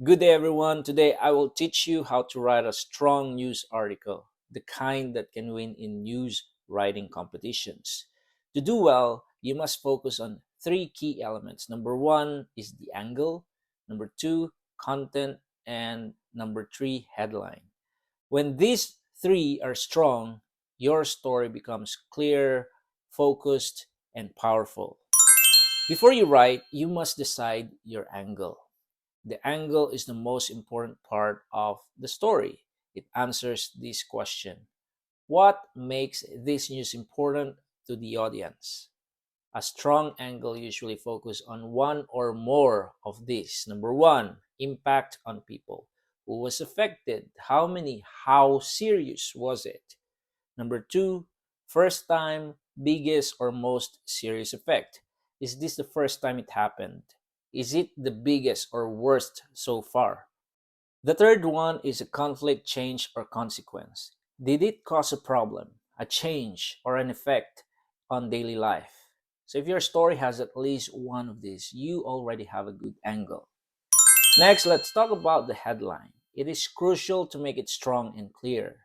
Good day, everyone. Today I will teach you how to write a strong news article, the kind that can win in news writing competitions. To do well, you must focus on three key elements. Number one is the angle, number two, content, and number three, headline. When these three are strong, your story becomes clear, focused, and powerful. Before you write, you must decide your angle. The angle is the most important part of the story. It answers this question: what makes this news important to the audience? A strong angle usually focuses on one or more of these. Number one, impact on people. Who was affected? How many? How serious was it? Number two, first time, biggest or most serious effect. Is this the first time it happened? Is it the biggest or worst so far? The third one is a conflict, change, or consequence. Did it cause a problem, a change, or an effect on daily life? So if your story has at least one of these, you already have a good angle. Next, let's talk about the headline. It is crucial to make it strong and clear.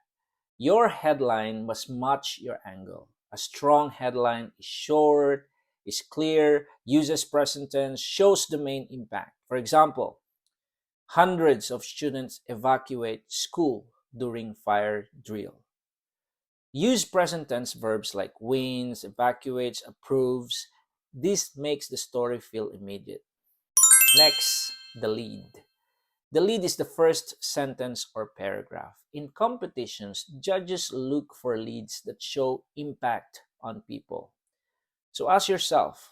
Your headline must match your angle. A strong headline is short, is clear, uses present tense, shows the main impact. For example, hundreds of students evacuate school during fire drill. Use present tense verbs like wins, evacuates, approves. This makes the story feel immediate. Next, the lead. The lead is the first sentence or paragraph. In competitions, judges look for leads that show impact on people. So ask yourself,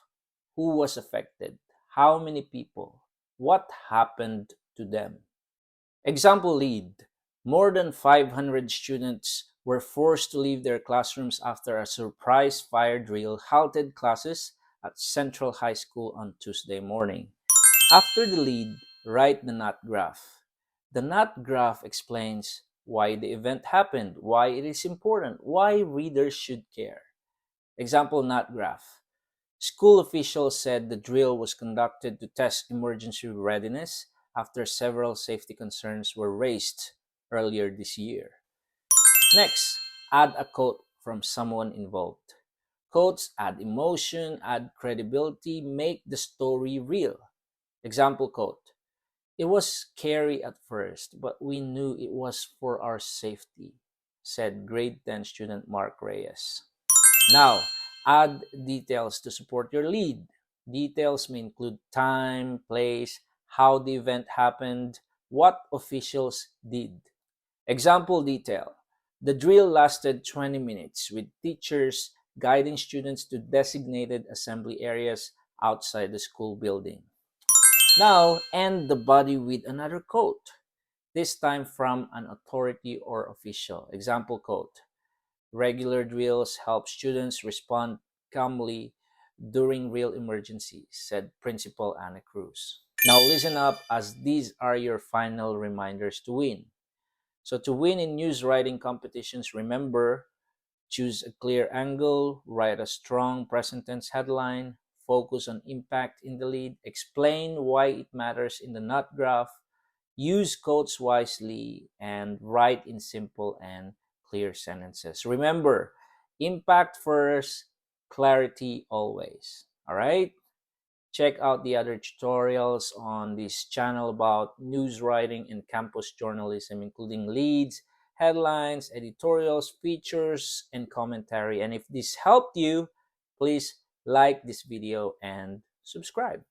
who was affected? How many people? What happened to them? Example lead. More than 500 students were forced to leave their classrooms after a surprise fire drill halted classes at Central High School on Tuesday morning. After the lead, write the knot graph. The knot graph explains why the event happened, why it is important, why readers should care. Example knot graph. School officials said the drill was conducted to test emergency readiness after several safety concerns were raised earlier this year. Next, add a quote from someone involved. Quotes add emotion, add credibility, make the story real. Example quote: it was scary at first, but we knew it was for our safety, said grade 10 student Mark Reyes. Now, add details to support your lead. Details may include time, place, how the event happened, what officials did. Example detail: the drill lasted 20 minutes with teachers guiding students to designated assembly areas outside the school building. Now, end the body with another quote, this time from an authority or official. Example quote: regular drills help students respond calmly during real emergencies, said Principal Anna Cruz. Now, listen up, as these are your final reminders to win. So, to win in news writing competitions, remember: choose a clear angle, write a strong present tense headline, focus on impact in the lead, explain why it matters in the knot graph, use quotes wisely, and write in simple and clear sentences. Remember, impact first, clarity always. All right? Check out the other tutorials on this channel about news writing and campus journalism, including leads, headlines, editorials, features, and commentary. And if this helped you, please like this video and subscribe.